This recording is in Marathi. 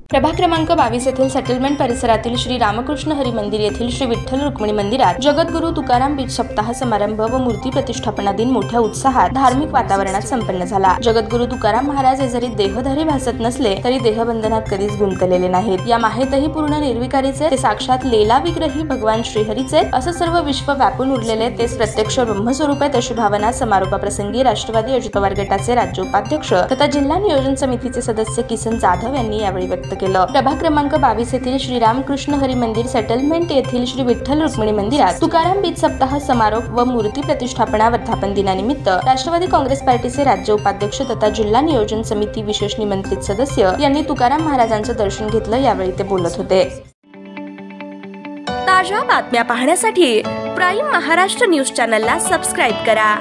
प्रभाग क्रमांक 22 येथील सेटलमेंट परिसरातील श्री रामकृष्ण हरी मंदिर येथील श्री विठ्ठल रुक्मिणी मंदिरात जगद्गुरु तुकाराम बीज सप्ताह समारंभ व मूर्ती प्रतिष्ठापना दिन मोठ्या उत्साहात धार्मिक वातावरणात संपन्न झाला। जगद्गुरु तुकाराम महाराज हे जरी देहधारी भासत नसले तरी देहबंधनात कधीच गुंतलेले नाहीत। या माहेतही पूर्ण निर्विकारीचे ते साक्षात लेला विग्रही भगवान श्रीहरीचे असं सर्व विश्व व्यापून उरलेले तेच प्रत्यक्ष ब्रह्मस्वरूप आहेत अशी भावना समारोपाप्रसंगी राष्ट्रवादी अजित पवार गटाचे राज्य उपाध्यक्ष तथा जिल्हा नियोजन समितीचे सदस्य किसन जाधव यांनी यावेळी व्यक्त केलं। प्रभाग क्रमांक 22 येथील श्री रामकृष्ण हरी मंदिर सेटलमेंट येथील श्री विठ्ठल रुक्मिणी मंदिरात तुकाराम बीज सप्ताह समारोप व मूर्ती प्रतिष्ठापना वर्धापन दिनानिमित्त राष्ट्रवादी काँग्रेस पार्टीचे राज्य उपाध्यक्ष तथा जिल्हा नियोजन समिती विशेष निमंत्रित सदस्य यांनी तुकाराम महाराजांचं दर्शन घेतलं। यावेळी ते बोलत होते। ताज्या बातम्या पाहण्यासाठी प्राईम महाराष्ट्र न्यूज चॅनलला सबस्क्राईब करा।